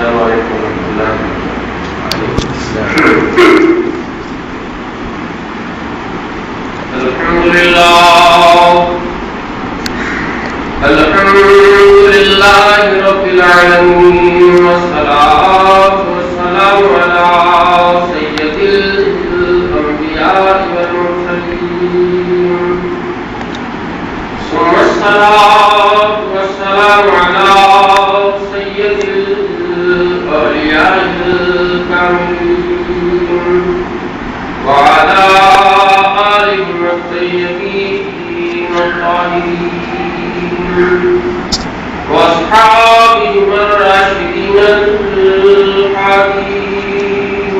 السلام علیکم ورحمۃ اللہ. الحمد للہ رب العالمین والصلاة والسلام علی سید الانبیاء والمرسلین ثم الصلاة والسلام علی سید الاولیاء الکاملین وعلى آلهم الطيبين الطاهرين وأصحابهم الراشدين الهادين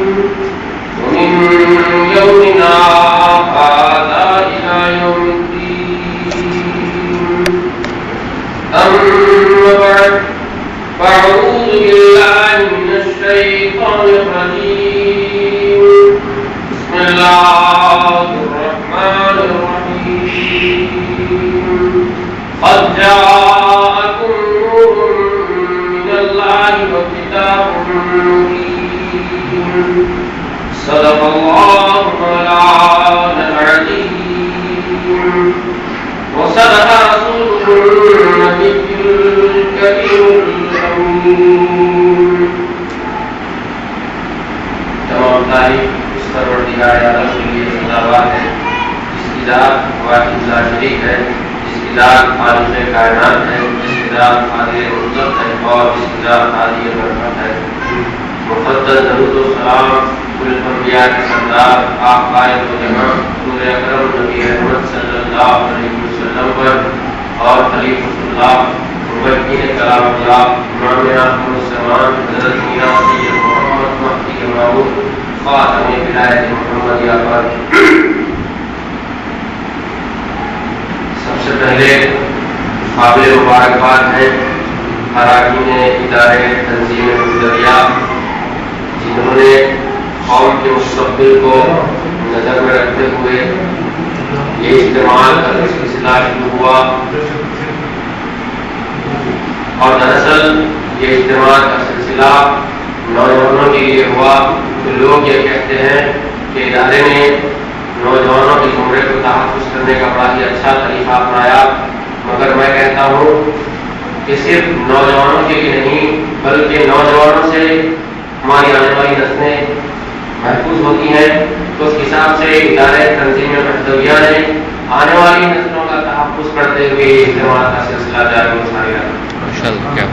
ومن يومنا هذا إلى يوم الدين. أما بعد فأعوذ بالله من الشيطان الرجيم. بسم الله الرحمن الرحيم. قد جاءكم نور من الله وكتاب مبين. صدق الله مولانا العظيم وصدق رسوله النبي الكريم الأمين. تمام تعریف پروردگار عالم کے لیے سناوات ہے جس کی ذات واحد لا شریک ہے، جس کی ذات خالق کائنات ہے، جس کی ذات قادر رزق ہے اور جس کی ذات عالی برکت ہے. مفضل درود و سلام کل انبیاء کے سردار آپ قائد و جہاں حضور اکرم نبی احمد صلی اللہ علیہ وسلم پر اور خلیفۃ اللہ مبین کلام اللہ امام آخر الزمان حضرت میاں سید محمد مہدی موعود خاتم ولایت محمدیہ پر سب سے پہلے قابل مبارکباد ہے اراکین ادارے تنظیم مدریہ جنہوں نے قوم کے مستقبل کو نظر میں رکھتے ہوئے یہ اجتماع کا سلسلہ شروع ہوا. اور دراصل یہ اجتماع کا سلسلہ نوجوانوں کے لیے ہوا. تو لوگ یہ کہتے ہیں کہ ادارے نے نوجوانوں کے زمرے کو تحفظ کرنے کا بڑا ہی اچھا طریقہ اپنایا، مگر میں کہتا ہوں کہ صرف نوجوانوں کے لیے نہیں بلکہ نوجوانوں سے ہماری آنے والی نسلیں محفوظ ہوتی ہیں. تو اس حساب سے ادارے تنظیم مہدویہ نے آنے والی نسلوں کا تحفظ کرتے ہوئے اجتماع کا سلسلہ جاری رکھا.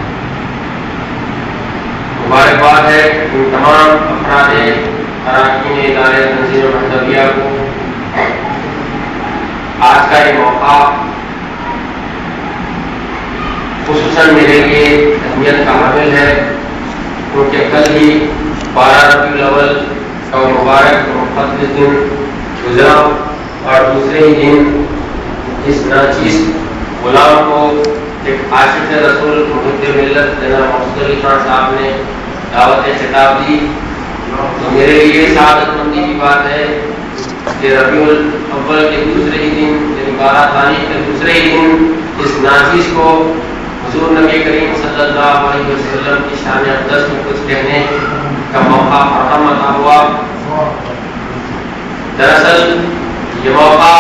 مبارکباد ہے ان تمام افراد اراکین ادارے تنظیم مہدویہ کو. آج کا یہ موقع خصوصاً میرے لیے اہمیت کا حامل ہے کیونکہ کل ہی 12 ربیع الاول کا مبارک مقدس دن گزرا اور دوسرے ہی دن اس ناچیز غلام کو ایک عاشق رسول محب ملت جناب محمد علی خان صاحب نے دعوت خطاب دی. تو میرے لیے سعادت مندی کی بات ہے کہ ربیع الاول کے دوسرے ہی دن یعنی 12 تاریخ کے دوسرے ہی دن اس ناچیز کو حضور نبی کریم صلی اللہ علیہ وسلم کی شان اقدس میں کچھ کہنے کا موقع فراہم ہوا. دراصل یہ موقع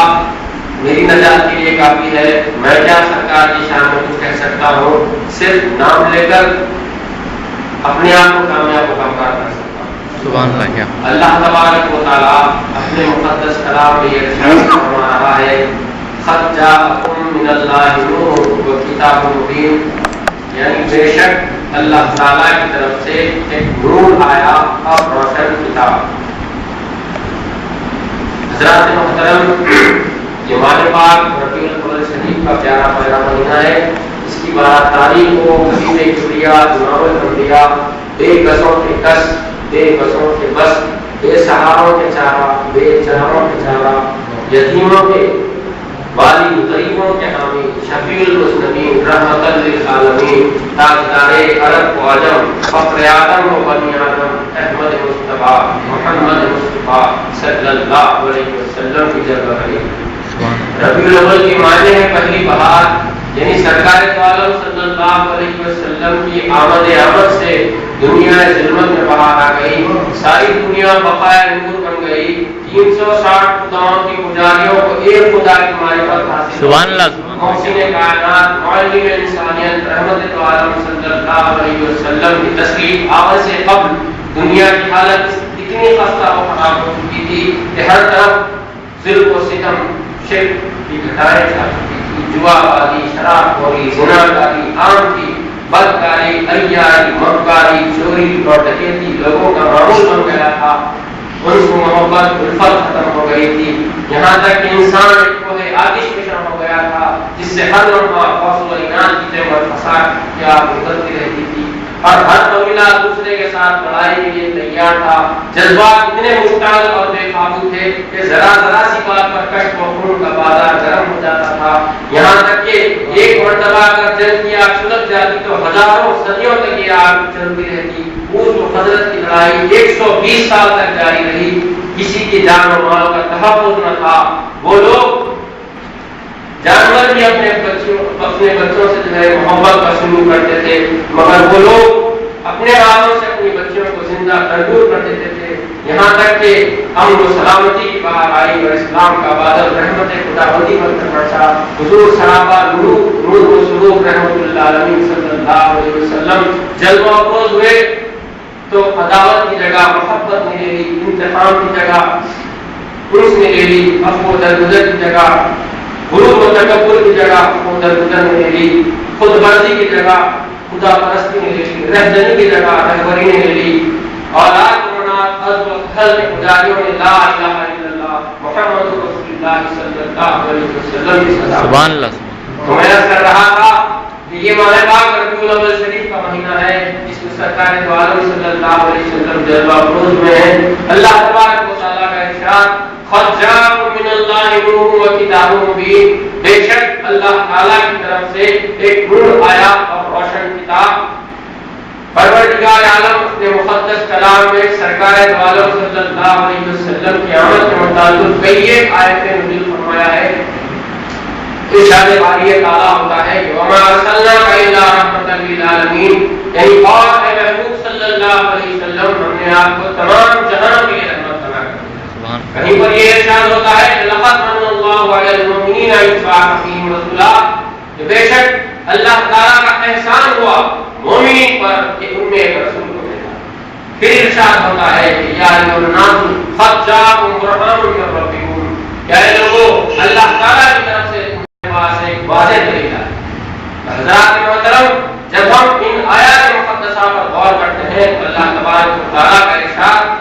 میری نجات کے لیے کافی ہے. میں کیا سرکار کی شان میں کچھ کہہ سکتا ہوں، صرف نام لے کر اپنے آپ کو کامیاب و کامیاب کر سکتا ہوں. سبحان اللہ. کیا اللہ تبارک و تعالیٰ اپنے مقدس کلام میں یہ ارشاد فرما رہا ہے قد جاءکم من اللہ نور و کتاب مبین، یعنی بے شک اللہ تعالیٰ کی طرف سے ایک نور آیا اور روشن کتاب. حضرات محترم، یہ ماہ پاک ربیع الاول شریف کا پیارا پیارا مہینہ ہے. اس کی 12 تاریخ کو حبیب کبریا امام الانبیاء بے قصوں کے کس، بے بسوں کے بس، بے سہاروں کے چارہ، بے چاروں کے چارہ، یتیموں کے والی، غریبوں کے حامی، شفیع المذنبین، رحمۃ للعالمین، تاجدار عرب و عجم، فخر آدم و بنی آدم، احمد مصطفیٰ محمد مصطفیٰ صلی اللہ علیہ وسلم کی جگہ ہے. ربیع الاول کے معنی ہے پہلی بہار، یعنی سرکار عالم صلی اللہ علیہ وسلم کی آمد سے دنیا ظلمت میں باہر آ گئی، ساری دنیا بقائے نور بن گئی، 360 خداؤں کی پجاریوں کو ایک خدا کی معرفت حاصل، سبحان اللہ، محسن کائنات، معلم انسانیت، رحمت عالم صلی اللہ علیہ وسلم کی تشریف آمد سے قبل دنیا کی حالت اتنی خستہ و خراب ہو چکی تھی کہ ہر طرف ظلم و ستم، شرک کی گھٹائیں چھا چکی تھی، جوا بازی، شراب خوری، زنا کاری عام تھی، بدکاری، عیاری، مکاری، چوری اور ڈکیتی لوگوں کا معمول بن گیا تھا، ان کو محبت الفت ختم ہو گئی تھی، یہاں تک کہ انسان ایک کوہ آتش فشاں ہو گیا تھا جس سے ہر لمحہ فوز و انعام کی جنگ اور فساد کی آگ ابلتی رہتی تھی، اور ہر قبیلہ دوسرے کے ساتھ لڑائی کے لیے تیار تھا، جذبات اتنے مشتعل اور بے قابو تھے کہ ذرا سی بات پر کشف و خون کا بازار گرم ہو جاتا تھا، یہاں تک کہ ایک مرتبہ اگر جنگ کی آگ سلجھ جاتی تو ہزاروں صدیوں تک یہ آگ چلتی رہتی، اس و حضرت کی لڑائی 120 سال تک جاری رہی، کسی کی جان و مال کا تحفظ نہ تھا، وہ لوگ جانور بھی اپنے بچوں سے جو ہے محبت کا سلوک کرتے تھے، مگر وہ لوگ اپنے ہاتھوں سے اپنی بچیوں کو زندہ تندور کر دیتے تھے، یہاں تک کہ امن و سلامتی کی بہار آئی اور اسلام کا بادل رحمت خداوندی پر برسا، حضور صحابہ نور و سلوک رحمت اللہ علیہ صلی اللہ علیہ وسلم جلوہ افروز ہوئے تو عداوت کی جگہ محبت نے لے لی، انتقام کی جگہ انس نے لے لی، عفو و درگزر کی جگہ غرور و تکبر کی جگہ عفو و درگزر نے لے لی، خود غرضی کی جگہ خدا پرستی نے لے لی، رہزنی کی جگہ رہبری نے لے لی، اولاد منات عزب و خل کے پجاریوں نے لا الہ الا اللہ محمد رسول اللہ صلی اللہ علیہ وسلم کی صدا، سبحان اللہ۔ تو میں عرض کر رہا تھا کہ یہ ماہ پاک ربیع الاول شریف کا مہینہ ہے جس میں سرکار دو عالم صلی اللہ علیہ وسلم جلوہ افروز میں ہے، اللہ تبارک و تعالیٰ کا ارشاد قد جاءکم من اللہ نور و کتاب مبین، بے شک اللہ تعالیٰ کی طرف سے ایک نور آیا اور روشن کتاب، پروردگار عالم اپنے مقدس کلام میں سرکار دو عالم صلی اللہ علیہ وسلم کی آمد کے متعلق کئی ایک آیتیں نازل فرمایا ہے، ارشاد باری تعالیٰ ہوتا ہے وما ارسلناک الا رحمۃ للعالمین، یعنی اور اے محبوب صلی اللہ علیہ وسلم ہم نے آپ کو تمام جہان کے لیے رحمت بنا کر دیا، کہیں پر یہ ارشاد ہوتا ہے کہ لقد من اللہ علی المؤمنین اذ بعث فیہم رسولا، کہ بے شک اللہ تعالیٰ کا احسان ہوا مومنین پر کہ ان میں ایک رسول کو بھیجا، پھر ارشاد ہوتا ہے کہ یا ایھا الناس قد جاءکم برہان من ربکم، کہ اے لوگوں اللہ تعالیٰ کی طرف سے تمہارے پاس ایک واضح دلیل ہے۔ حضرات محترم، جب ہم ان آیات مقدسہ پر غور کرتے ہیں تو اللہ تبارک و تعالیٰ کا ارشاد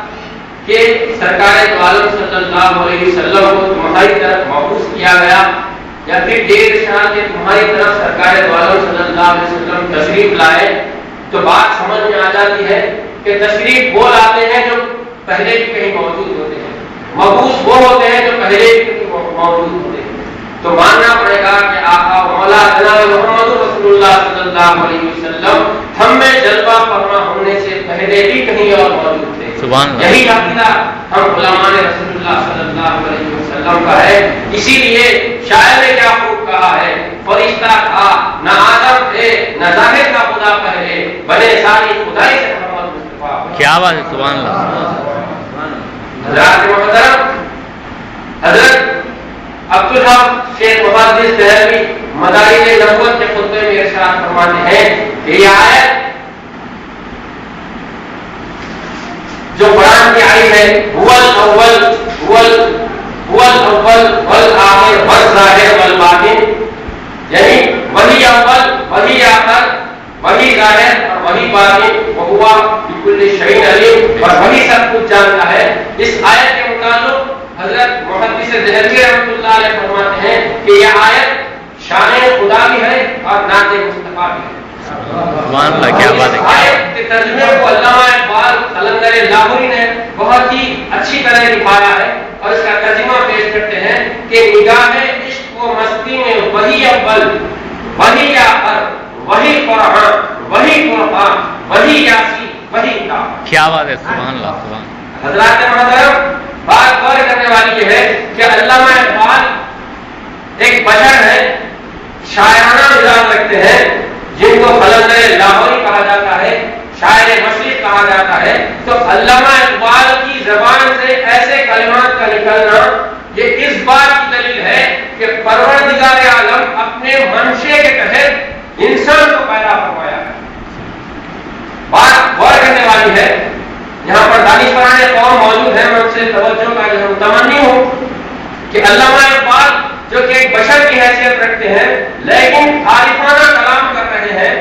کہ سرکار دو عالم صلی اللہ علیہ وسلم کو تمہاری طرف مبعوث کیا گیا، یا پھر یہ ارشاد کہ تمہاری طرف سرکار دو عالم صلی اللہ علیہ وسلم تشریف لائے، تو بات سمجھ میں آ جاتی ہے کہ تشریف وہ لاتے ہیں جو پہلے بھی کہیں موجود ہوتے ہیں، مبعوث وہ ہوتے ہیں جو پہلے بھی کہیں موجود ہوتے ہیں، تو ماننا پڑے گا کہ آقا مولا جناب محمد رسول اللہ صلی اللہ علیہ وسلم ہم میں جلوہ فرما ہونے سے پہلے بھی کہیں اور موجود تھے، یہی عقیدہ ہم علماء رسول اللہ صلی اللہ علیہ وسلم کا ہے، اسی لیے شاعر نے کیا خوب کہا ہے فرشتہ تھا نہ آدم تھے نہ ظاہر کا خدا پہلے، بنے ساری خدائی سے محمد مصطفیٰ، کیا بات ہے، سبحان اللہ۔ حضرات محترم، حضرت عبدالحق شیخ محدث دہلوی مدارج نبوت کے خطبے میں ارشاد فرماتے ہیں کہ یہ آیت جو قرآن کی آئی ہے هو الاول والآخر والظاہر والباطن، یعنی وہی اول وہی آخر وہی ظاہر اور وہی باطن، وہو بکل شیء علیم، اور وہی سب کچھ جانتا ہے، اس آیت کے متعلق حضرت محدث دہلوی رحمۃ اللہ علیہ فرماتے ہیں کہ یہ آیت شان خدا بھی ہے اور نعت مصطفیٰ بھی ہے، سبحان اللہ، کیا بات ہے۔ آیت کے ترجمے کو علامہ اقبال قلندر لاہوری نے بہت ہی اچھی طرح لکھایا ہے اور اس کا ترجمہ پیش کرتے ہیں کہ نگاہ عشق و مستی میں وہی اول وہی آخر وہی قرآن وہی یاسین وہی کتاب، کیا بات ہے، سبحان اللہ، سبحان اللہ۔ حضرات محترم، بات غور کرنے والی یہ ہے کہ علامہ اقبال ایک بشر ہے، شاعرانہ مزاج رکھتے ہیں، جن کو قلندر لاہوری کہا جاتا ہے، شاعر مشرق حیثیت رکھتے ہیں لیکن عارفانہ کلام کر رہے ہیں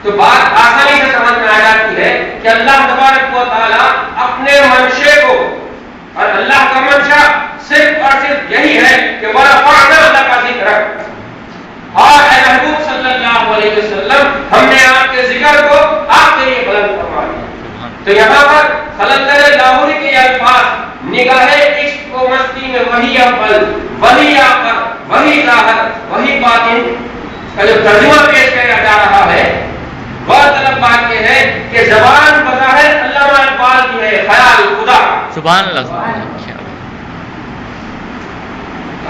تو بات آسانی سے سمجھ میں آ جاتی ہے کہ اللہ تبارک و تعالیٰ اپنے منشے کو، اور اللہ کا منشا صرف اور صرف یہی ہے کہ ورفعنا اللہ کا ذکر، اور اے محبوب صلی اللہ علیہ وسلم ہم نے آپ کے ذکر کو آپ کے لیے بلند فرما دیا۔ تو یہاں پر قلندر لاہوری کے الفاظ نگاہ عشق و مستی میں وہی اول، وہی آخر، وہی ظاہر، وہی باطن کا جو ترجمہ پیش کیا جا رہا ہے، بہت طلب بات یہ ہے کہ زبان بظاہر علامہ اقبال کی ہے، خیال خدا، سبحان اللہ، سبحان اللہ۔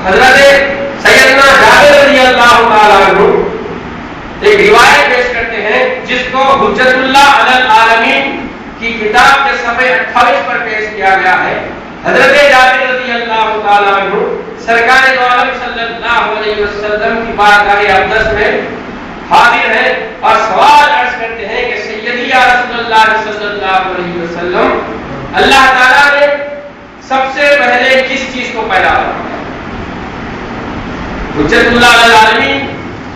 حضرت سیدنا جابر رضی اللہ تعالیٰ عنہ ایک روایت پیش کرتے ہیں جس کو حجت اللہ علی العالمین کی کتاب کے صفحے 28 پر پیش کیا گیا ہے۔ حضرت جابر رضی اللہ تعالیٰ عنہ سرکار دو عالم صلی اللہ علیہ وسلم کی بارگاہ اقدس میں حاضر ہیں اور سوال عرض کرتے ہیں کہ سیدی یا رسول اللہ صلی اللہ علیہ وسلم، اللہ تعالیٰ نے سب سے پہلے کس چیز کو پیدا کیا؟ حجت اللہ علی العالمین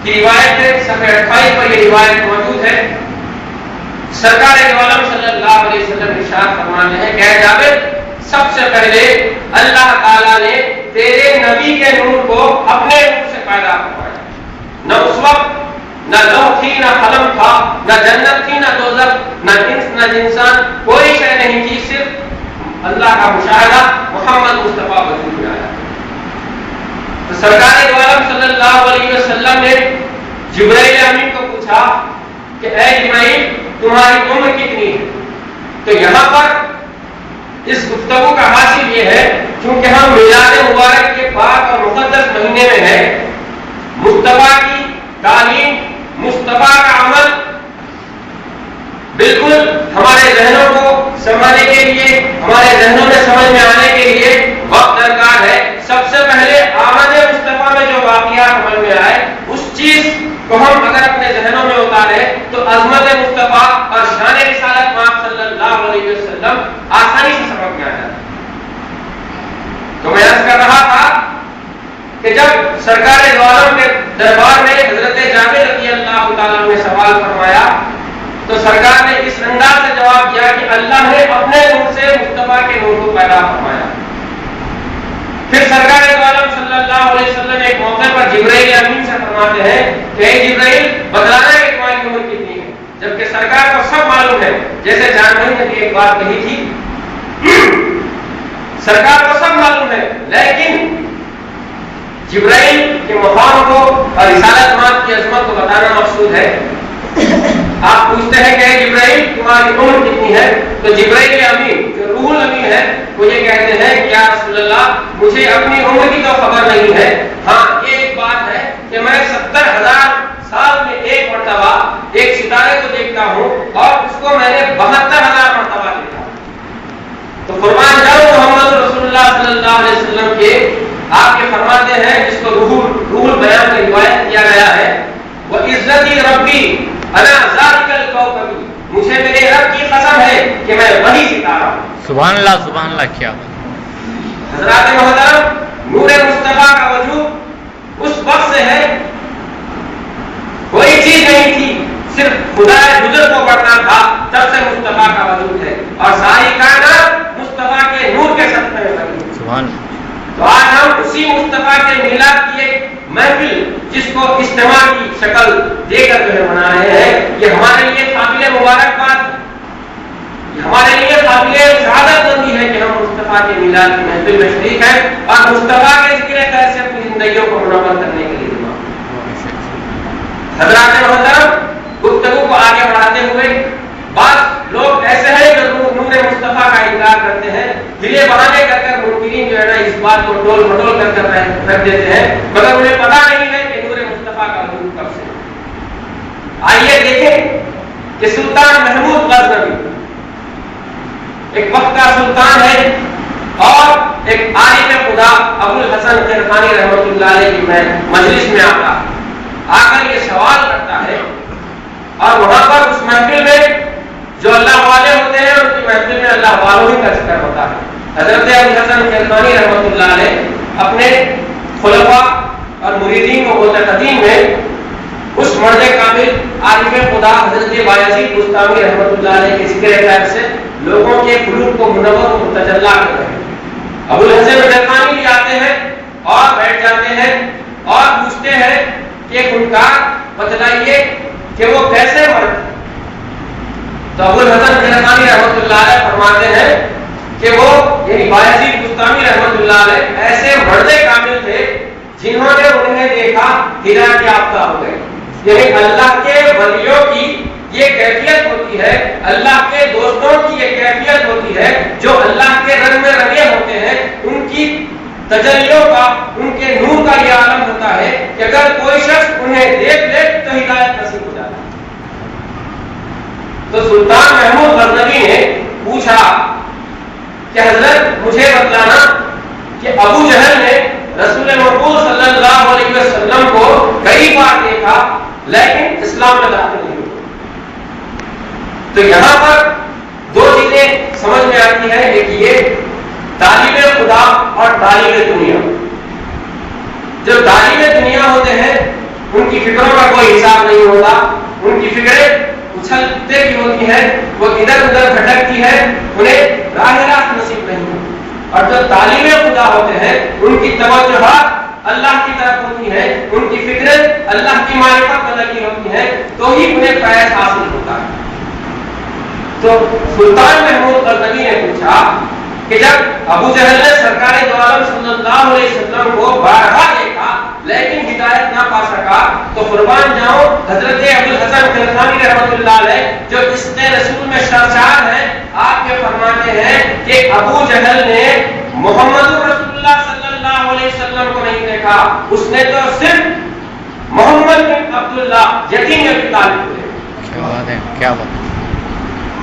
کی روایت ہے، صفحہ 28 پر یہ روایت موجود ہے۔ سرکار دو عالم صلی اللہ علیہ وسلم ارشاد فرماتے ہیں کہ جابر، سب سے پہلے اللہ تعالیٰ نے تیرے نبی کے نور کو اپنے نور سے پیدا فرمایا۔ نہ اس وقت نہ لوح تھی، نہ قلم تھا، نہ جنت تھی، نہ دوزخ، نہ انس نہ انسان، کوئی شے نہیں تھی، صرف اللہ کا مشاہدہ محمد مصطفیٰ وجود میں آیا۔ تو سرکار دو عالم صلی اللہ علیہ وسلم نے جبرائیل امین کو پوچھا کہ اے جبرائیل، تمہاری عمر کتنی ہے؟ تو یہاں پر اس گفتگو کا حاصل یہ ہے کیونکہ ہم میلاد مبارک کے پاک اور مقدس مہینے میں ہیں، مصطفیٰ کی تعلیم، مصطفیٰ کا عمل بالکل ہمارے ذہنوں کو سمجھنے کے لیے، ہمارے ذہنوں میں سمجھ میں آنے کے لیے وقت درکار ہے۔ سب سے پہلے آمد مصطفیٰ میں جو واقعات عمل میں آئے اس چیز کو ہم اگر اپنے ذہنوں میں اتارے تو عظمت مصطفیٰ اور شان رسالت مآب صلی اللہ علیہ وسلم آسانی سے سمجھ میں آ جاتا ہے۔ تو میں عرض کر رہا تھا کہ جب سرکار دو عالم کے دربار میں حضرت جابر رضی اللہ تعالیٰ نے سوال فرمایا تو سرکار نے اس انداز سے جواب دیا کہ اللہ نے اپنے نور سے مصطفیٰ کے نور کو پیدا فرمایا۔ پھر سرکار دو عالم صلی اللہ علیہ وسلم ایک موقع پر جبرائیل امین سے فرماتے ہیں کہ اے جبرائیل، بتلانا ہے کہ تمہاری عمر کتنی ہے، جبکہ سرکار کو سب معلوم ہے۔ جیسے جانوی نے بھی ایک بات کہی تھی، سرکار کو سب معلوم ہے، لیکن جبرائیل کے مقام کو اور رسالت مآب کی عظمت کو بتانا مقصود ہے۔ آپ پوچھتے ہیں کہ جبرائیل تمہاری عمر کتنی ہے؟ تو جبرائیل امین جو روح الامین ہے وہ یہ کہتے ہیں کہ یا رسول اللہ، مجھے اپنی عمر کی تو خبر نہیں ہے، ہاں یہ ایک بات ہے کہ میں 70,000 سال میں ایک مرتبہ ایک ستارے کو دیکھتا ہوں اور اس کو میں نے 72,000 مرتبہ دیکھا۔ تو فرمان جاؤ محمد رسول اللہ صلی اللہ علیہ وسلم کے آپ کے فرماتے ہیں جس کو روح البیان میں روایت کیا گیا ہے، وہ عزتی ربی انا ذالک الکوکب، مجھے میرے رب کی قسم ہے کہ میں وہی ستارہ ہوں۔ سبحان اللہ، سبحان اللہ۔ کیا حضرات محترم، نور مصطفیٰ کا وجود اس وقت سے ہے، کوئی چیز نہیں تھی، صرف خدا بزرگ کو پڑھنا تھا، تب سے مصطفیٰ کا وجود ہے اور ساری کائنات مصطفیٰ کے نور کے صدقے میں بنی۔ سبحان اللہ۔ تو آج ہم اسی مصطفیٰ کے میلاد کی ایک محفل جس کو اجتماع کی شکل دے کر جو منا رہے ہیں، یہ ہمارے لیے قابل مبارکباد، یہ ہمارے لیے قابل سعادت مندی ہے کہ ہم مصطفیٰ کے میلاد کی محفل میں شریک ہیں اور مصطفیٰ کے ذکر خیر سے اپنی زندگیوں کو منور کرنے کے لیے دعا۔ حضرات محترم، گفتگو کو آگے بڑھاتے ہوئے بعض لوگ ایسے ہیں جو نور مصطفیٰ کا انکار کرتے ہیں، ہلے بہانے کر کر منکرین جو ہے نا اس بات کو ٹول مٹول کر کر رکھ دیتے ہیں، مگر انہیں پتہ نہیں ہے کہ نور مصطفیٰ کا وجود کب سے۔ آئیے دیکھیں کہ سلطان محمود غزنوی ایک وقت کا سلطان ہے اور ایک عالم خدا ابو الحسن قرخانی رحمۃ اللہ علیہ کی مجلس میں آ کر یہ سوال کرتا ہے اور وہاں پر اس محفل میں جو اللہ والے ہوتے ہیں ان کی محفل میں اللہ والوں ہی کا ذکر ہوتا ہے۔ حضرت ابو الحسن قرخانی رحمۃ اللہ علیہ اپنے خلفاء اور مریدین متقدمین میں اس مرد کامل عارف خدا حضرت بایزید بستامی رحمۃ اللہ علیہ کے ذکر خیر سے لوگوں کے قلوب کو منور و متجلا کر رہے ہیں۔ ابو الحسن ندوانی بھی آتے ہیں اور بیٹھ جاتے ہیں اور پوچھتے ہیں کہ خودکار بتلائیے کہ وہ کیسے مرد؟ تو ابو الحسن ندوانی رحمۃ اللہ علیہ فرماتے ہیں کہ وہ یعنی بایزید بستامی رحمۃ اللہ علیہ ایسے مرد کامل تھے جنہوں نے انہیں دیکھا ہدایت یافتہ ہو گئے۔ یعنی اللہ کے ولیوں کی یہ کیفیت ہوتی ہے، اللہ کے دوستوں کی یہ کیفیت ہوتی ہے جو اللہ کے رنگ میں رنگے ہوتے ہیں، ان کی تجلیوں کا، ان کے نور کا یہ عالم ہوتا ہے کہ اگر کوئی شخص انہیں دیکھ لے تو ہدایت نصیب ہو جاتا ہے۔ تو سلطان محمود غزنوی نے پوچھا کہ حضرت مجھے بتلانا کہ ابو جہل نے رسول مقبول صلی اللہ علیہ وسلم کو کئی بار دیکھا لیکن اسلام میں داخل نہیں ہوئے۔ تو یہاں پر دو چیزیں سمجھ میں آتی ہیں، ایک یہ طالب خدا اور طالب دنیا۔ جو طالب دنیا ہوتے ہیں ان کی فکروں کا کوئی حساب نہیں ہوتا، ان کی فکریں اچھلتے کی ہوتی ہیں، وہ ادھر ادھر بھٹکتی ہے، انہیں راہ راست نصیب نہیں ہوتی۔ اور جو طالب خدا ہوتے ہیں ان کی توجہات اللہ کی طرف ہوتی ہے، ان کی فکریں اللہ کی معرفت میں لگی ہوتی ہیں، تو ہی انہیں فیض حاصل ہوتا ہے۔ تو سلطان محمود غزنوی نے پوچھا کہ جب ابو جہل نے سرکار دو عالم صلی اللہ علیہ وسلم کو بارہا دیکھا لیکن ہدایت نہ پا سکا، تو قربان جاؤں حضرت ابو الحسن ندوانی رحمۃ اللہ علیہ جو عشق رسول میں سرشار ہیں، آپ کے فرماتے ہیں کہ ابو جہل نے محمد رسول اللہ صلی اللہ علیہ وسلم کو نہیں دیکھا، اس نے تو صرف محمد بن عبداللہ یتیم ابی طالب کو دیکھا۔ کیا بات ہے، کیا بات ہے۔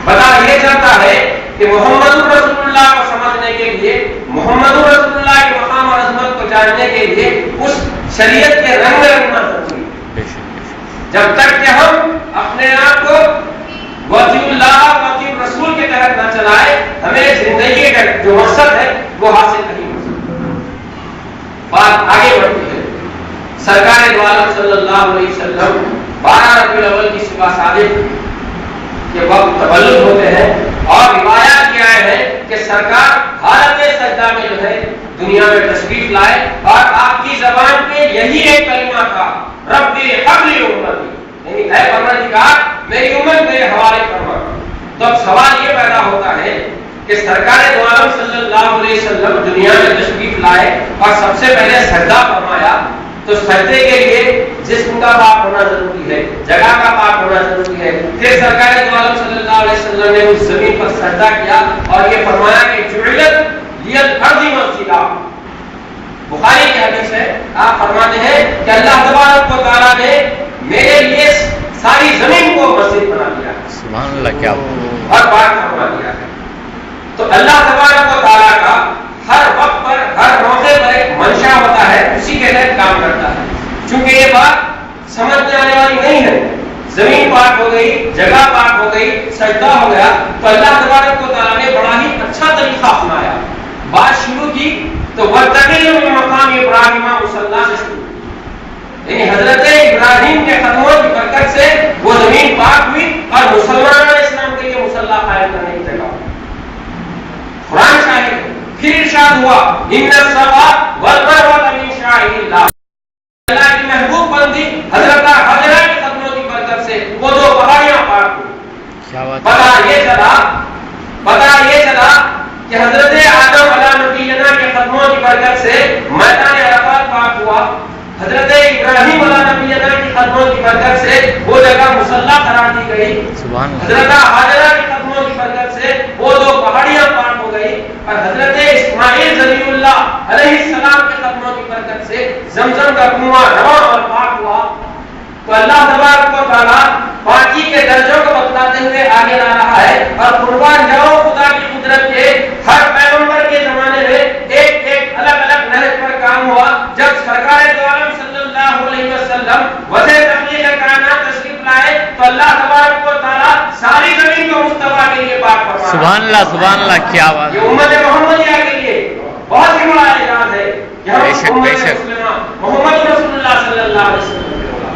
پتا یہ چلتا ہے کہ محمد رسول اللہ کو سمجھنے کے لیے، محمد رسول اللہ کے مقام اور عظمت کو جاننے کے لیے اس شریعت کے رنگ میں رنگنا ضروری ہے۔ جب تک کہ ہم اپنے آپ کو وطی اللہ وطی رسول کے تحت نہ چلائے، ہمیں زندگی کا جو مقصد ہے وہ حاصل نہیں ہو سکتا۔ بات آگے بڑھتی ہے۔ سرکار دو عالم صلی اللہ علیہ وسلم 12 ربیع الاول کی صبح صادق کے وقت تولد ہوتے ہیں، اور روایات کیا ہے کہ سرکار حالت سجدہ میں جو ہے دنیا میں تشریف لائے، اور آپ کی زبان پہ یہی ایک کلمہ تھا، ربی حب لی امتی، یعنی اے پروردگار میری امت میرے حوالے فرما۔ تو اب سوال یہ پیدا ہوتا ہے کہ سرکار دو عالم صلی اللہ علیہ وسلم دنیا میں تشریف لائے اور سب سے پہلے سجدہ فرمایا، تو سجدے کے لیے جسم کا پاک ہونا ضروری ہے، جگہ کا پاک ہونا ضروری ہے۔ پھر سرکار دو عالم صلی اللہ علیہ وسلم نے اس زمین پر سجدہ کیا اور یہ فرمایا کہ جعلت لی الارض مسجدا۔ بخاری کی حدیث ہے، آپ فرماتے ہیں کہ اللہ تبارک و تعالیٰ نے میرے لیے ساری زمین کو مسجد بنا دیا ہے، سبحان اللہ، کیا بات۔ اور پاک فرما دیا ہے۔ تو اللہ تبارک و تعالیٰ کا ہر وقت پر ہر موقع پر ایک منشا ہوتا ہے، اسی کے تحت کام کرتا ہے۔ چونکہ یہ بات سمجھ آنے والی نہیں ہے، زمین پاک ہو گئی، جگہ پاک ہو گئی، سجدہ ہو گیا، تو اللہ تبارک و تعالیٰ نے بڑا ہی اچھا طریقہ اپنایا۔ بات شروع کی تو وَاتَّخِذُ مِن مَّقَامِ إِبْرَاهِيمَ مُصَلًّى سے شروع، یعنی حضرت ابراہیم کے قدموں کی برکت سے وہ زمین پاک ہوئی اور مسلمان اسلام کے لیے مصلی قائم کرنے کی جگہ۔ قرآن شاہد ہے۔ پھر ارشاد ہوا ان الصفا والمروہ من شعائر اللہ، اللہ کی محبوب بندی حضرت حجرہ کے قدموں کی برکت سے وہ دو پہاڑیاں پاک ہوئی۔ کیا بات۔ پتہ یہ چلا کہ حضرت آدم علیہ نبینا کے قدموں کی برکت سے میدان عرفات پاک ہوا، حضرت ابراہیم علیہ نبینا کے قدموں کی برکت سے وہ جگہ مصلی قرار دی گئی، حضرت حاجرہ کے قدموں کی برکت سے وہ دو پہاڑیاں پاک ہو گئی، اور حضرت اسماعیل ذبیح اللہ علیہ السلام کے قدموں کی برکت سے زمزم کا کنواں رواں اور پاک ہوا۔ تو اللہ تبارک و تعالیٰ پاکی کے درجوں کو بتلاتے ہوئے آگے لا رہا ہے، اور قربان جاؤ خدا کی قدرت کے ہر پیغمبر کے زمانے میں ایک ایک الگ الگ نہج پر کام ہوا۔ جب سرکار دو عالم صلی اللہ علیہ وسلم وضع تخلیق کائنات تشریف لائے تو اللہ تبارک و تعالیٰ ساری زمین کو مصطفیٰ کے لیے پاک فرمایا۔ سبحان اللہ، سبحان اللہ، کیا بات۔ یہ امت محمدیہ کے لیے بہت ہی بڑا اعزاز ہے۔ یہاں امت مسلمہ محمد رسول اللہ صلی اللہ علیہ وسلم کے ہوگا.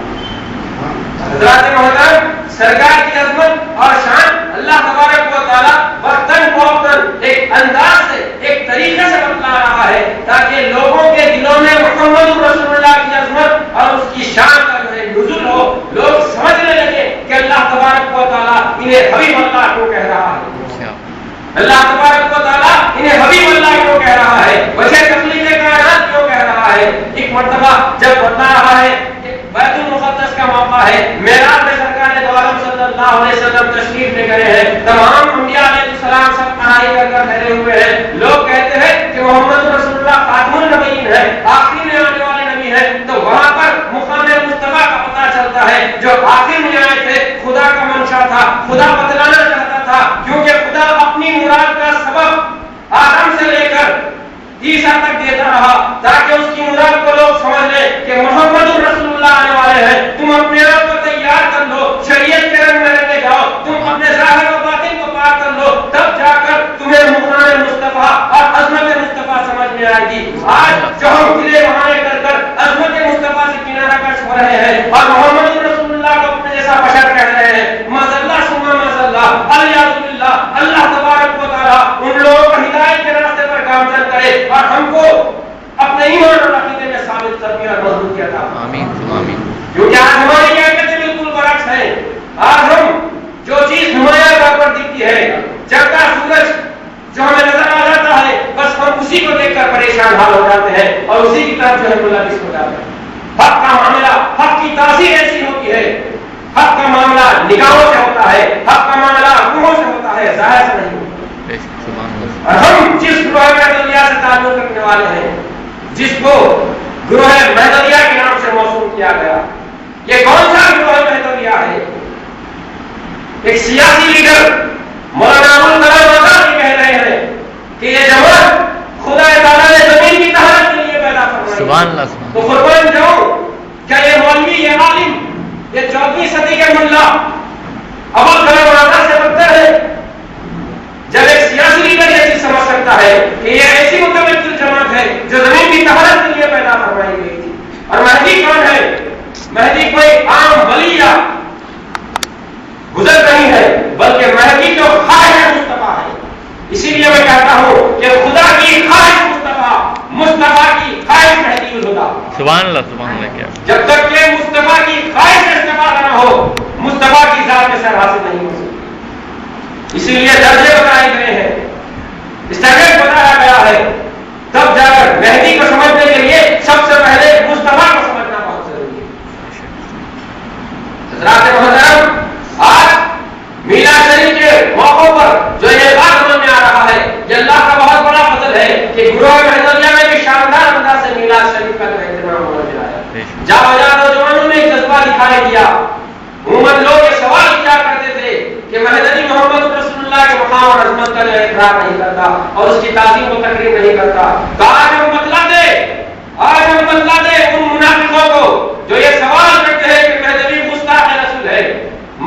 حضرات محترم، سرکار کی عظمت اور شان اللہ تبارک و تعالیٰ وقتاً فوقتاً ایک انداز سے، ایک طریقے سے بتلا رہا ہے تاکہ لوگوں کے دلوں میں محمد رسول اللہ کی عظمت اور اس کی شان کا جو ہے نزول ہو، لوگ سمجھنے لگے کہ اللہ تبارک و تعالیٰ انہیں حبیب اللہ کیوں کہہ رہا ہے. اللہ تبارک و تعالیٰ انہیں حبیب اللہ کیوں کہہ رہا ہے، وجہ تخلیق کائنات کیوں کہہ رہا ہے. ایک مرتبہ جب بتلا رہا ہے کہ بیت المقدس کا موقع ہے، معراج میں سرکار دو عالم صلی اللہ علیہ وسلم تشریف لے گئے ہیں، تمام انبیاء علیہ السلام سب پڑھائی کر کر ٹھہرے ہوئے ہیں. لوگ کہتے ہیں کہ محمد رسول اللہ خاتم النبیین ہے، آخری میں آنے والے نبی ہے. تو وہاں پر مقام مصطفیٰ کا پتہ چلتا ہے، جو آخر میں آئے تھے خدا کا منشا تھا، خدا بتلانا چاہتا تھا، کیونکہ خدا اپنی مراد کا سبب آدم سے لے کر عیسیٰ تک دیتا رہا تاکہ اس کی مراد کو لوگ سمجھ لیں کہ محمد رسول اللہ آنے والے ہیں. تم اپنے آپ کو تیار کر لو، شریعت کے رنگ میں رنگے جاؤ، تم اپنے ظاہر و باطن کو پاک کر لو، تب جا کر تمہیں مقام مصطفیٰ اور عظمت مصطفیٰ سمجھ میں آئے گی. آج جو ہم گلے بہانے کر کر عظمت مصطفیٰ سے کنارہ کش ہو رہے ہیں اور محمد رسول اللہ کو اپنے جیسا بشر کہہ رہے ہیں، معذاللہ ثم معذاللہ، الیاذ باللہ. اللہ تبارک و تعالیٰ ان لوگوں کو ہدایت کے راستے پر گامزن کرے اور ہم کو اپنے ایمان اور عقیدے میں ثابت قدمی اور مضبوطی عطا فرمائے. آمین آمین. کیونکہ آج ہماری کیفیت بالکل برعکس ہے. آج ہم جو چیز نمایاں طور پر دکھتی ہے، چڑھتا سورج جو ہمیں نظر آ جاتا ہے، بس ہم اسی کو دیکھ کر پریشان حال ہو جاتے ہیں اور اسی کی طرف جو ہے ملوث ہو جاتے ہیں. حق کا معاملہ، حق کی تاثیر ایسی ہوتی ہے، حق کا معاملہ نگاہوں سے ہوتا ہے، حق کا معاملہ آنکھوں سے ہوتا ہے، ظاہر سے نہیں ہوتا. اور ہم جس گروہ مہدویہ سے تعلق رکھنے والے ہیں، جس کو گروہ مہدویہ کے نام سے موسوم کیا گیا، یہ کون سا گروہ مہدویہ ہے؟ ایک سیاسی لیڈر مولانا ابوالکلام آزاد یہ کہہ رہے ہیں کہ یہ جماعت خدا تعالیٰ نے زمین کی طہارت کے لیے پیدا فرمائی. سبحان اللہ. تو قربان جاؤں، کیا یہ مولوی، یہ عالم، یہ 14ویں صدی کے ملا ابوالکلام آزاد سے بدتر ہے؟ جب ایک سیاسی لیڈر یہ چیز سمجھ سکتا ہے کہ یہ ایسی متبدل جماعت ہے جو زمین کی طہارت کے لیے پیدا فرمائی گئی تھی. اور مہدی کون ہے؟ مہدی کوئی عام ولی یا گزر نہیں ہے، بلکہ مہدی جو خواہش مصطفیٰ ہے. اسی لیے میں کہتا ہوں کہ خدا کی خواہش مصطفیٰ، مصطفیٰ کی خواہش مہدی الہدا. سبحان اللہ سبحان اللہ. کیا جب تک کہ مصطفیٰ کی خواہش سے استفادہ نہ ہو، مصطفیٰ کی ذات میں سر حاصل نہیں ہو سکتی. اسی لیے درجے بتائے گئے ہیں، اسٹینڈرڈ بتایا گیا ہے، تب جا کر مہدی کو سمجھنے کے لیے سب سے پہلے مصطفیٰ کو سمجھنا بہت ضروری ہے. حضرات محترم، آج میلاد شریف کے موقع پر جو یہ بات سمجھ میں آ رہا ہے، یہ اللہ کا بہت بڑا فضل ہے کہ گروہ مہدویہ میں بھی شاندار انداز سے میلاد شریف کا اہتمام ہونا چاہیے. جا بجا نوجوانوں نے جذبہ دکھائی دیا. عموماً لوگ یہ سوال کیا کرتے تھے کہ مہدوی محمد رسول اللہ کے مقام اور عظمت کا جو اقرار نہیں کرتا اور اس کی تعظیم و تقریر نہیں کرتا. تو آج ہم بتلا دے ان منافقوں کو جو یہ سوال کرتے ہیں کہ مہدوی گستاخ رسول ہے.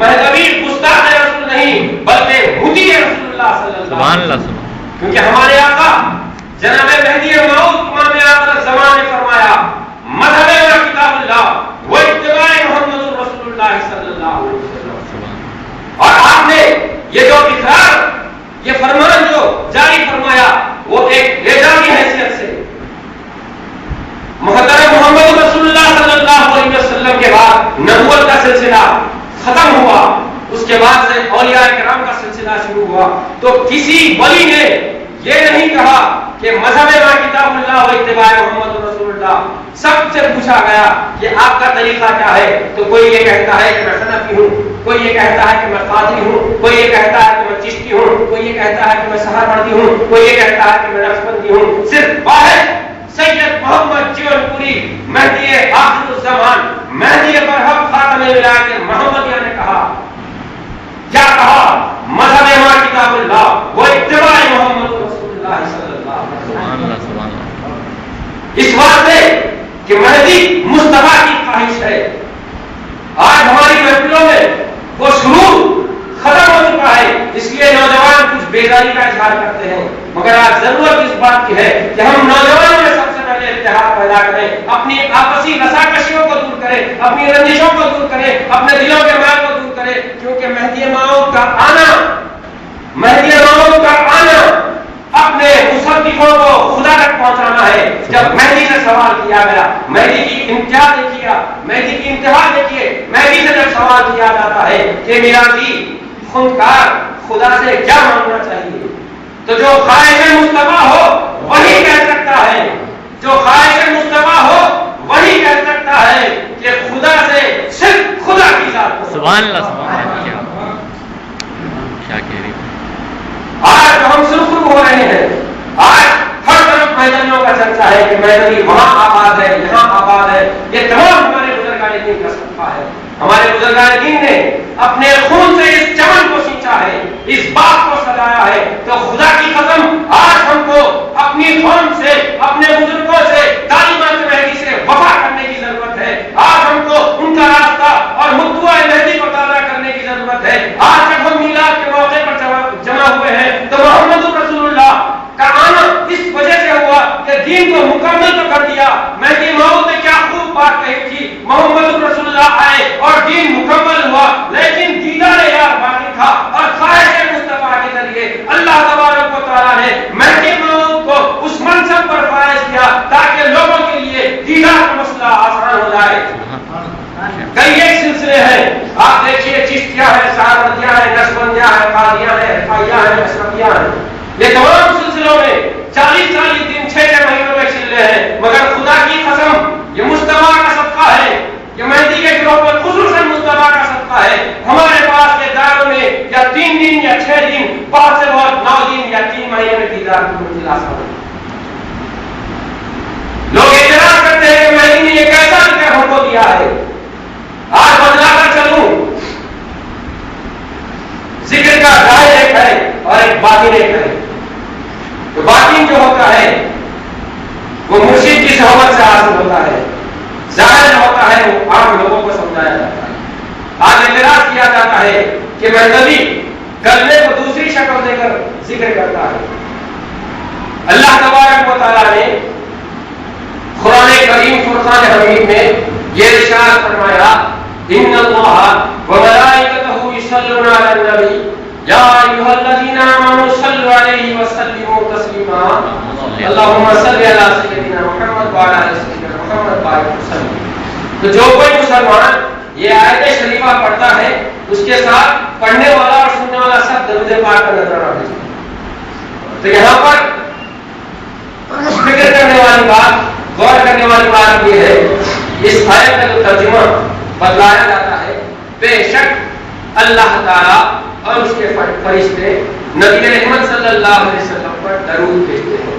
مہدوی گستاخ رسول نہیں بلکہ مطیع رسول اللہ صلی اللہ علیہ وسلم. کیونکہ ہمارے آقا جناب مہدی موعود امام آخر زمان نے فرمایا، مذہب و کتاب اللہ و اتباع محمد رسول اللہ صلی اللہ علیہ وسلم. اور آپ نے یہ جو اقرار، یہ فرمان جو جاری فرمایا، وہ ایک اعزامی حیثیت سے محترم محمد رسول اللہ صلی اللہ علیہ وسلم کے بعد نبوت کا سلسلہ ختم ہوا، اس کے بعد سے اولیاء کرام کا سلسلہ شروع ہوا. تو کسی ولی نے یہ نہیں کہا کہ مذہب ما کتاب اللہ و اتباع محمد رسول اللہ. سب سے پوچھا گیا کہ آپ کا طریقہ کیا ہے؟ تو کوئی یہ کہتا ہے کہ میں سنفی ہوں، کوئی یہ کہتا ہے کہ میں قادری ہوں، کوئی یہ کہتا ہے کہ میں چشتی ہوں، کوئی یہ کہتا ہے کہ میں سہروردی ہوں، کوئی یہ کہتا ہے کہ میں نقشبندی ہوں. صرف واحد سید محمد جیون پوری مہدی آخر الزمان، مہدی برحق خاتم ولایت محمدیہ نے کہا، کیا کہا؟ مذہب ما کتاب اللہ و اتباع محمد رسول اللہ صلی اللہ علیہ وسلم. اس واسطے کہ مہدی مصطفیٰ کی خواہش ہے. آج ہماری محفلوں میں وہ شروع ختم ہو چکا ہے، اس لیے نوجوان کچھ بیداری کا اظہار کرتے ہیں، مگر آج ضرورت اس بات کی ہے کہ ہم نوجوانوں میں سب سے پہلے اتحاد پیدا کریں، اپنی آپسی رساکشیوں کو دور کریں، اپنی رنجشوں کو دور کریں، اپنے دلوں کے مال کو دور کریں، کیونکہ مہدی موعود کا آنا، مہدی موعود کا آنا اپنے مصدقوں کو خدا تک پہنچانا ہے۔ جب مہدی سے سوال کیا گیا، مہدی کی امتیاز دیکھیے، مہدی کی انتہا دیکھیے، مہدی سے جب سوال کیا جاتا ہے کہ میراثی خونخوار خدا سے کیا مانگنا چاہیے، تو جو خواہش مصطفیٰ ہو وہی کہہ سکتا ہے، جو خواہش مصطفیٰ ہو وہی کہہ سکتا ہے کہ خدا سے صرف خدا کی ذات کو۔ سبحان اللہ، سبحان اللہ، کیا کہہ رہی؟ آج ہم سرخرو ہو رہے ہیں، آج ہر طرف میدانوں کا چرچا ہے کہ میدانی وہاں آباد ہے، یہاں آباد ہے۔ یہ تمام ہمارے بزرگان دین کا صدقہ ہے۔ ہمارے بزرگان دین نے اپنے خون سے اس چمن کو سینچا ہے، اس بات کو سجایا ہے۔ تو خدا کی قسم آج ہم کو اپنی قوم سے، اپنے بزرگوں سے، تعلیمات مہدی سے وفا کرنے کی ضرورت ہے۔ آج ہم کو ان کا راستہ اور متبوع مہدی کو تازہ کرنے کی ضرورت ہے۔ آج جب ہم میلاد کے موقع پر جمع ہوئے ہیں تو محمد رسول اللہ کا آنا اس وجہ سے ہوا کہ دین کو مکمل تو کر دیا۔ مہدی موعود نے کیا خوب بات کہی تھی، محمد رسول اللہ آئے اور دین مکمل ہوا، لیکن دیدار یار باقی تھا۔ اور خواہش مصطفیٰ کے ذریعے اللہ تبارک و تعالیٰ نے مہدی موعود کو اس منصب پر فائز کیا تاکہ لوگوں کے لیے دیدار کا مسئلہ آسان ہو جائے۔ کئی ایک سلسلے ہیں، آپ دیکھیے، چشتیہ ہے، سہارتیہ ہے، نقشبندیہ ہے، قادریہ ہے، رفاعیہ ہے، اشرفیہ ہے۔ یہ تمام سلسلوں میں 40 دن 6 مہینوں میں چلے ہیں، مگر خدا کی قسم یہ مصطفیٰ کا صدقہ ہے، یہ مہدی کے گروہ پر خصوصاً مصطفیٰ کا صدقہ ہے۔ ہمارے پاس کے داروں میں یا 3 دن یا 6 دن، بہت سے بہت 9 دن یا 3 مہینے میں دیدار کی منزل حاصل ہے۔ لوگ اعتراض کرتے ہیں کہ مہدی نے یہ کیسا ذکر ہم کو دیا ہے۔ آج بدلا کر چلوں، ذکر کا ظاہر ایک ہے اور ایک باطن ایک ہے۔ تو باطن جو ہوتا ہے وہ مرشد کی صحبت سے حاصل ہوتا ہے، ظاہر ہوتا ہے وہ عام لوگوں کو سمجھایا جاتا ہے۔ آج اعتراض کیا جاتا ہے کہ مہدوی کلمے کو دوسری شکل دے کر ذکر کرتا ہے۔ اللہ تبارک و تعالیٰ نے قرآن کریم فرقان حمید میں یہ ارشاد فرمایا، ان اللہ وملائکتہ یصلون علی النبی یا ایھا الذین آمنوا صلوا علیہ وسلموا تسلیما اللہم صل علی سیدنا محمد وعلی آل سیدنا محمد بارک وسلم۔ تو جو کوئی مسلمان یہ آیت شریفہ پڑھتا ہے اس کے ساتھ پڑھنے والا اور سننے والا سب درود پاک کا نظرانہ بھیجتا۔ تو یہاں پر فکر کرنے والی بات، غور کرنے والی بات یہ ہے، اس آیت کا جو ترجمہ بدلایا جاتا ہے، بے شک اللہ تعالیٰ اور اس کے فرشتے نبی رحمت صلی اللہ علیہ وسلم پر درود بھیجتے ہیں۔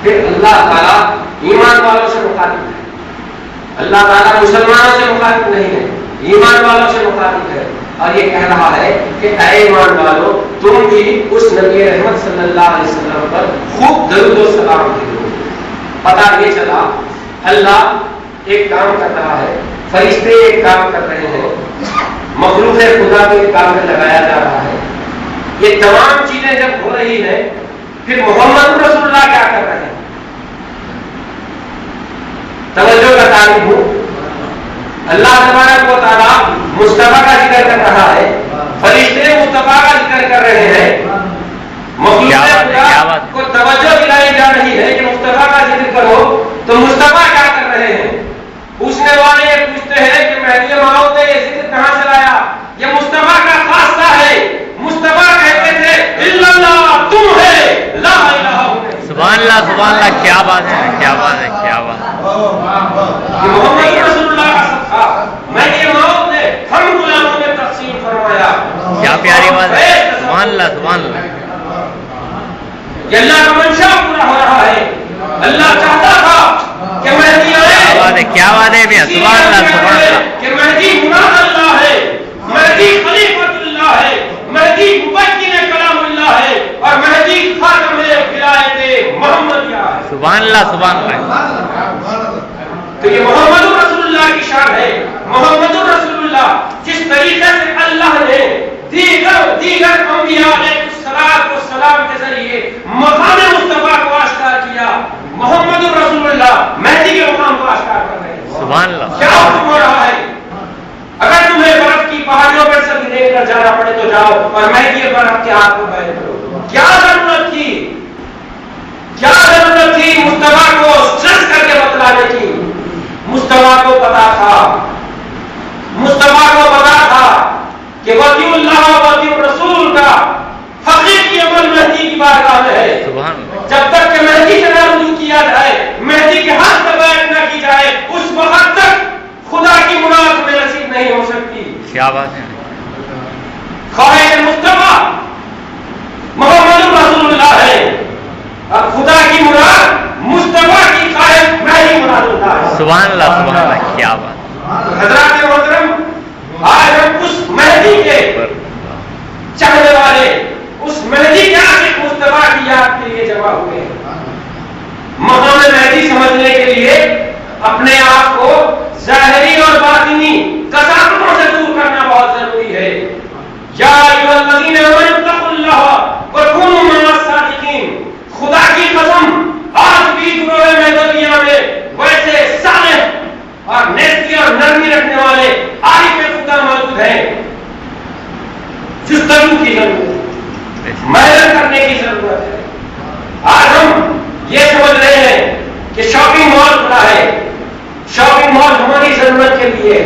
پھر اللہ تعالیٰ ایمان والوں سے مخاطب ہے، اللہ تعالیٰ مسلمانوں سے مخاطب نہیں ہے، ایمان والوں سے مخاطب ہے، اور یہ کہہ رہا ہے کہ اے ایمان والوں، تم بھی اس نبی رحمت صلی اللہ علیہ وسلم پر خوب درود و سلام بھیجو۔ پتہ یہ چلا اللہ ایک کام کر رہا ہے، فرشتے ایک کام کر رہے ہیں، مخلوق خدا کو ایک کام میں لگایا جا رہا ہے۔ یہ تمام چیزیں جب ہو رہی ہیں پھر محمد رسول اللہ کیا کر رہے ہیں؟ توجہ کا طالب ہوں، اللہ تبارک و تعالیٰ مصطفیٰ کا ذکر کر رہا ہے، فرشتے مصطفیٰ کا ذکر کر رہے ہیں، مخلوق خدا کو توجہ دلائی جا رہی ہے کہ مصطفیٰ کا ذکر کرو، تو مصطفیٰ کیا کر رہے ہیں؟ پوچھنے والے یہ پوچھتے ہیں کہ مہدی موعود نے یہ ذکر کہاں سے لایا؟ یہ مصطفیٰ کا خاصہ ہے۔ مصطفیٰ کہتے تھے الا اللہ، تم ہے لا الہ الا اللہ۔ سبحان اللہ، سبحان اللہ، کیا بات ہے، کیا بات ہے، کیا بات ہے۔ محمد رسول اللہ کا صدقہ مہدی موعود نے ہم غلاموں میں تقسیم فرمایا۔ کیا پیاری بات ہے، سبحان اللہ، سبحان اللہ۔ یہ اللہ کا منشا پورا ہو رہا ہے۔ اللہ چاہتا تھا کہ مہدی آئے، کیا بات ہے بھیا، سبحان اللہ، سبحان اللہ، کہ مہدی مراد اللہ ہے، مہدی خلیفۃ اللہ ہے، مہدی مبین کلام اللہ ہے، اور مہدی خاتم ولایت محمدیہ ہے۔ سبحان اللہ، سبحان اللہ۔ تو یہ محمد رسول اللہ کی شان ہے۔ محمد رسول اللہ جس طریقے سے اللہ نے دیگر انبیاء علیہ السلام کے ذریعے مقام مصطفیٰ کو آشکار کیا، محمد رسول اللہ ہو جاؤ اور مہدی پر اپنے آپ کو بیعت کرو. کیا ضرورت تھی مصطفیٰ کو سچ کر کے بتلانے کی؟ مصطفیٰ کو پتا تھا کہ ولی اللہ و ولی الرسول کا حقیقی عمل مہدی کی بارگاہ میں ہے. جب تک کہ مہدی سے نہ رجوع کیا جائے، مہدی کے ہاتھ سے بیعت نہ کی جائے، اس وقت تک خدا کی مراد میں نصیب نہیں ہو سکتی. کیا بات ہے. خواہش مصطفیٰ محمد رسول اللہ ہے، اور خدا کی مراد مصطفیٰ کی خواہش مہدی مراد اللہ ہے. سبحان اللہ. کیا بات. حضرات محترم، آج ہم اس مہدی کے چاہنے والے، اس مہدی کے عاشق مصطفیٰ کی یاد کے لیے جمع ہوئے ہیں. مقام مہدی سمجھنے کے لیے اپنے آپ کو ظاہری اور باطنی کثافتوں سے دور کرنا بہت ضروری ہے. یا ایھا الذین آمنوا اتقوا اللہ وکونوا مع الصادقین. خدا کی قسم، آج بھی گروہ مہدویہ میں ویسے صالح اور نیکی اور نرمی رکھنے والے عارف خدا موجود ہیں. جستجو کی ضرورت ہے، محنت کرنے کی ضرورت ہے. آج ہم یہ سمجھ رہے ہیں کہ شاپنگ مال کھلا ہے، شاپنگ مال ہماری ضرورت کے لیے.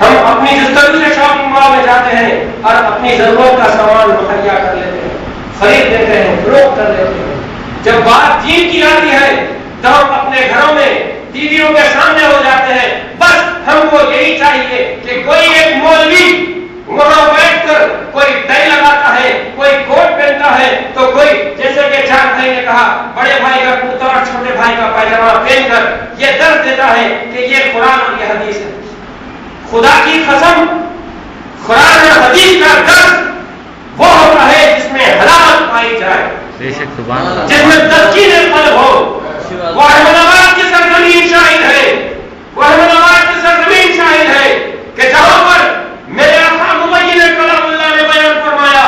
ہم اپنی جستجو سے شاپنگ مال میں جاتے ہیں اور اپنی ضرورت کا سامان مہیا کر لیتے ہیں، خرید لیتے ہیں، فروخت کر لیتے ہیں. جب بات دین کی آتی ہے تو ہم اپنے گھروں میں ٹی ویوں کے سامنے ہو جاتے ہیں. بس ہم کو یہی چاہیے کہ کوئی ایک مولوی وہاں بیٹھ کر کوئی ٹائی لگاتا ہے، کوئی کوٹ پہنتا ہے، تو کوئی جیسے کہ چار بھائی نے کہا بڑے بھائی کا کرتا اور چھوٹے بھائی کا پائجامہ پہن کر یہ درس دیتا ہے کہ یہ قرآن اور یہ حدیث ہے. خدا کی قسم، قرآن اور حدیث کا درس وہ ہوتا ہے جس میں حلاوت پائی جائے، جس میں تسکین قلب ہو. وہ احمد آباد کی سرزمین شاہد ہے، وہ احمد آباد کی سرزمین شاہد ہے کہ جہاں پر میرے آقا مبین کلام اللہ نے بیان فرمایا،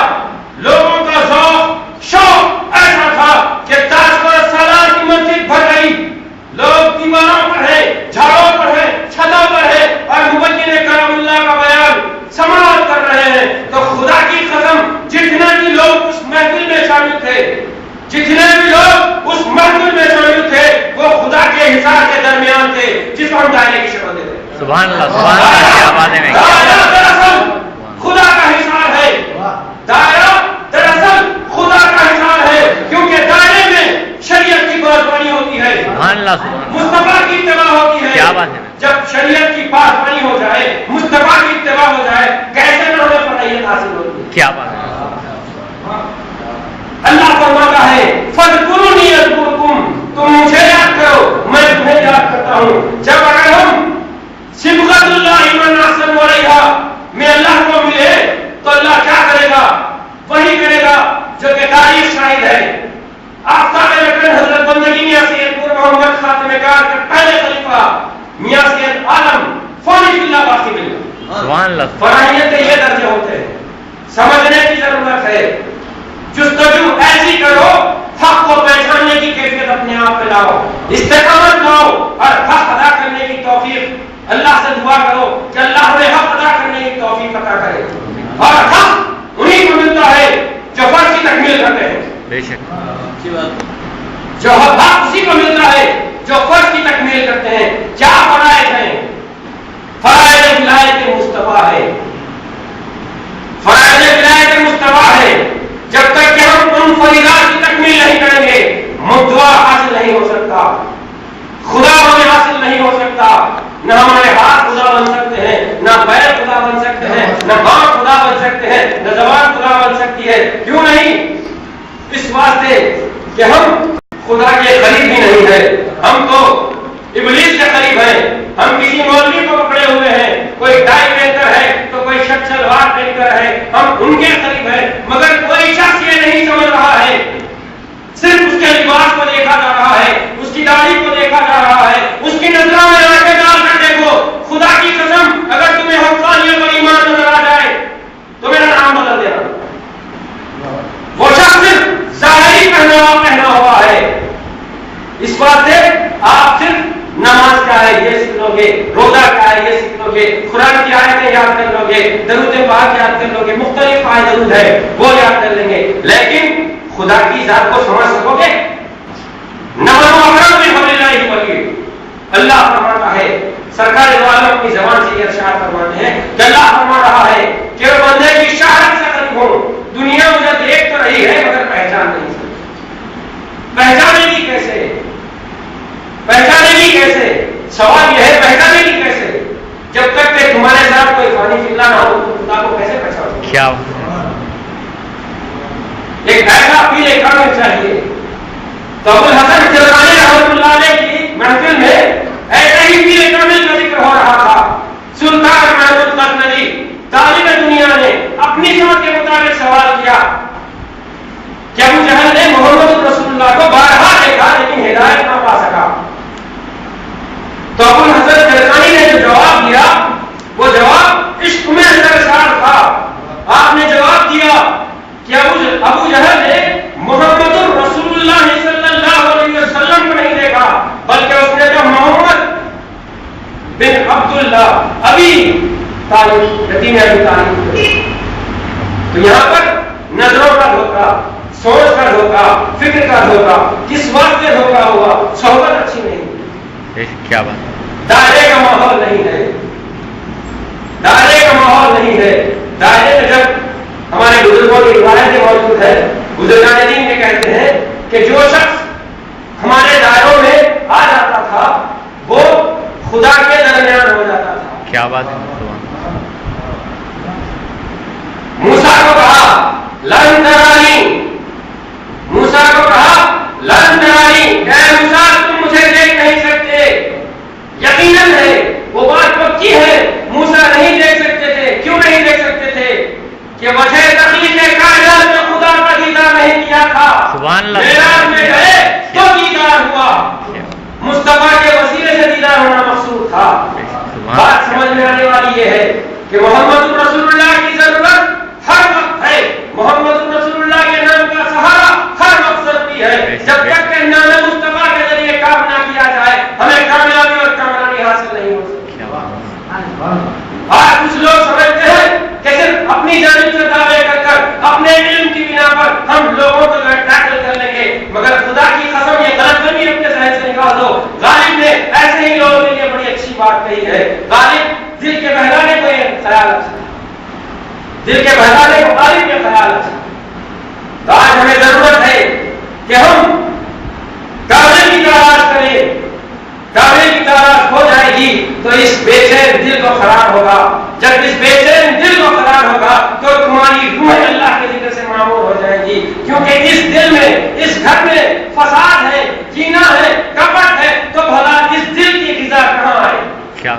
لوگوں کا ذوق شوق ایسا تھا کہ تاجپور سالار کی مسجد بھر گئی، لوگ دیواروں پر ہیں، جھاڑوں پر ہیں، چھتوں پر ہیں اور مبین کلام اللہ کا بیان سماعت کر رہے ہیں. تو خدا کی قسم، جتنے بھی لوگ اس محفل میں شامل تھے، جتنے بھی لوگ اس محفل میں شامل تھے، وہ خدا کے حصار کے درمیان تھے جس کو ہم دائرے کی شکل دیتے ہیں. سبحان اللہ. سبحان اللہ. کیا بات ہے. دائرہ دراصل خدا کا حصار ہے، دائرہ دراصل خدا کا حصار ہے، کیونکہ دائرے میں شریعت کی پاسبانی ہوتی ہے، سبحان اللہ. مصطفیٰ کی اتباع ہوتی ہے. کیا بات ہے. جب شریعت کی پاسبانی ہو جائے، مصطفیٰ کی اتباع ہو جائے، کیسے نہ ہمیں فرحیت حاصل ہوتی ہے. کیا بات ہے. اللہ فرماتا ہے فاذکرونی اذکرکم، تم مجھے یاد کرو میں تمہیں یاد کرتا ہوں. جب اگر ہم صبغۃ اللہ من احسن علیہا میں اللہ کو ملے تو اللہ کیا کرے گا؟ وہی کرے گا جو کہ تاریخ شاہد ہے. آفتاب لکن حضرت بندگی میاں سید نور محمد خاتم کار کے پہلے خلیفہ میاں سید عالم فانی باللہ باقی باللہ. سبحان اللہ. فرحیت کے یہ درجے ہوتے ہیں، سمجھنے کی ضرورت ہے. جستجو ایسی کرو، حق کو پہچاننے کی کیفیت اپنے آپ پہ لاؤ، استقامت لاؤ اور حق ادا کرنے کی توفیق اللہ سے دعا کرو کہ اللہ ہمیں حق ادا کرنے کی توفیق عطا کرے. اور حق انہیں کو ملتا ہے جو فرض کی تکمیل کرتے ہیں. بے شک. جو حق اسی کو ملتا ہے جو فرض کی تکمیل کرتے ہیں. کیا فرائض ہیں؟ فرائض ولایت مصطفیٰ ہے، فرائض ولایت مصطفیٰ ہے. جب تک کہ ہم ان فریضات کی تکمیل نہیں کریں گے، مدعا حاصل نہیں ہو سکتا، خدا ہمیں حاصل نہیں ہو سکتا. نہ ہمارے ہاتھ خدا بن سکتے ہیں، نہ پیر خدا بن سکتے ہیں، نہ ہاتھ خدا بن سکتے ہیں، نہ زبان خدا بن سکتی ہے. کیوں نہیں؟ اس واسطے کہ ہم خدا کے قریب ہی نہیں ہیں. ہم تو ابلیس کے قریب ہیں. ہم کسی مولوی کو پکڑے ہوئے ہیں، کوئی ٹائی پہن کر ہے تو کوئی شرٹ شلوار پہن کر ہے، ہم ان کے قریب ہیں. مگر کوئی شخص یہ نہیں سمجھ رہا ہے، صرف اس کے لباس کو دیکھا جا رہا ہے، اس کی داڑھی کو دیکھا جا رہا ہے، اس کی نظروں میں آنکھیں ڈال کر دیکھو. خدا کی قسم، اگر تمہیں حقانیت اور ایمان نظر آ جائے تو میرا نام بدل دینا. وہ شخص صرف ظاہری پہنا ہوا ہے. اس واسطے آپ صرف نماز کیا ہے یہ سیکھ لو گے، روزہ کیا ہے یہ سیکھ لو لو گے, قرآن کی آیتیں یاد کر لو گے, درود پاک یاد کر لو گے, مختلف آیت درود ہے وہ یاد کر لیں گے, لیکن خدا کی ذات کو سمجھ سکو گے؟ اللہ فرماتا ہے, سرکار دو عالم اپنی زبان سے یہ ارشاد فرماتے ہیں کہ اللہ فرما رہا ہے کہ وہ بندے کی شہادت سے قریب ہوں, دنیا مجھے دیکھ تو رہی ہے مگر پہچان نہیں سکتی. پہچانے گی کیسے؟ پہچانے گی کیسے؟ سوال یہ ہے پہچانے گی کیسے؟ جب تک کہ تمہارے ساتھ کوئی فانی فضلہ نہ ہو تو خدا کو کیسے پہچانو؟ کیا ایک ایسا پیلے کامل چاہیے. تو ابو الحسن جرقانی رحمۃ اللہ علیہ کی محفل میں ایسے ہی پیلے کامل کا ذکر ہو رہا تھا. سلطان محمود غزنوی طالب دنیا نے اپنی سمجھ کے مطابق سوال کیا کہ ابو جہل نے محمد رسول اللہ کو بارہا دیکھا لیکن ہدایت نہ پا سکا. تو ابو الحسن جرقانی نے جو جواب دیا وہ جواب عشق میں سرشار تھا. آپ نے جواب دیا کہ ابو جہل نے محمد رسول اللہ صلی اللہ علیہ وسلم کو نہیں دیکھا بلکہ اس نے جو محمد بن عبداللہ ابی طالب یتیم ابی طالب. تو یہاں پر نظروں کا دھوکہ, سوچ کا دھوکہ, فکر کا دھوکہ, کس واسطے دھوکہ ہوا؟ صحبت اچھی نہیں, کیا بات, دائرے کا ماحول نہیں ہے, دائرے کا ماحول نہیں ہے. دائرے میں جب ہمارے بزرگوں کی روایتیں موجود ہے, بزرگان دین میں کہتے ہیں کہ جو شخص ہمارے دائروں میں آ جاتا تھا وہ خدا کے درمیان ہو جاتا تھا. کیا بات ہے. موسیٰ کو کہا لن ترانی, موسیٰ کو کہا لن ترانی, اے موسیٰ تم مجھے دیکھ نہیں سکتے. یقیناً ہے وہ بات پکی ہے, موسیٰ نہیں دیکھ سکتے تھے. کیوں نہیں دیکھ سکتے تھے؟ کہ وجہ تخلیق کائنات میں خدا کا دیدار نہیں کیا تھا. معراج میں گئے تو دیدار ہوا, مصطفیٰ کے وسیلے سے دیدار ہونا مقصود تھا. بات سمجھ میں آنے والی یہ ہے کہ محمد رسول اللہ کی ضرورت ہر وقت ہے, محمد رسول اللہ کے نام کا سہارا ہر مقصد بھی ہے. جب تک کہ نام مصطفیٰ کے ذریعے کام نہ کیا جائے ہمیں کامیابی اور کامیابی حاصل نہیں ہو سکتی. آج کچھ لوگ سمجھتے ہیں کہ صرف اپنی جانب سے دعوے کر کر اپنے علم کی بنا پر ہم لوگوں کو ٹیکل کر لیں گے, مگر خدا کی قسم یہ غلط فہمی اپنے ذہن سے نکال دو. غالب نے ایسے ہی لوگوں کے لیے بڑی اچھی بات کہی ہے. غالب دل کے بہلانے کو یہ خیال اچھا, دل کے بہلانے کو غالب کے خیال اچھا. تو آج ہمیں ضرورت ہے کہ ہم کامل کی تلاش کریں. کامل کی تلاش ہو جائے گی تو اس بے چین دل کو قرار ہوگا. جب اس بے چین دل کو قرار ہوگا تو تمہاری روح اللہ کے ذکر سے معمور ہو جائے گی, کیونکہ اس دل میں, اس گھر میں فساد ہے, کینہ ہے, کپٹ ہے, تو بھلا اس دل کی غذا کہاں آئے؟ کیا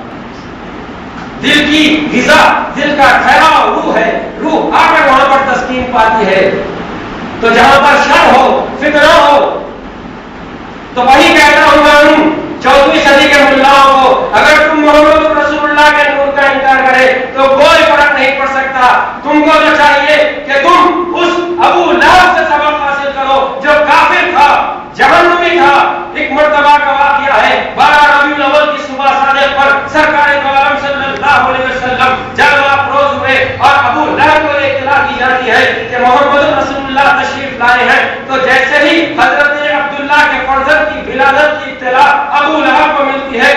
دل کی غذا, دل کا ٹھہراؤ روح ہے. روح آ کر وہاں پر تسکین پاتی ہے. تو جہاں پر شر ہو, فتنہ ہو, تو وہی کہتا ہوں میں 14ویں صدی کے ملاؤں کو, اگر تم محمد رسول اللہ کے نور کا انکار کرے تو کوئی فرق نہیں پڑ سکتا. تم کو جو چاہیے کہ تم اس ابو لہب سے سبق حاصل کرو جو کافر تھا, جہنمی تھا. ایک مرتبہ کا واقعہ ہے, 12 ربیع الاول کی صبح صادق پر سرکار دو عالم صلی اللہ علیہ وسلم جب افروز ہوئے اور ابو لہب کو اطلاع دی جاتی ہے کہ محمد رسول اللہ تشریف لائے ہیں, تو جیسے ہی حضرت عبداللہ کے فرزند کی ولادت کی اطلاع ابو لہب کو ملتی ہے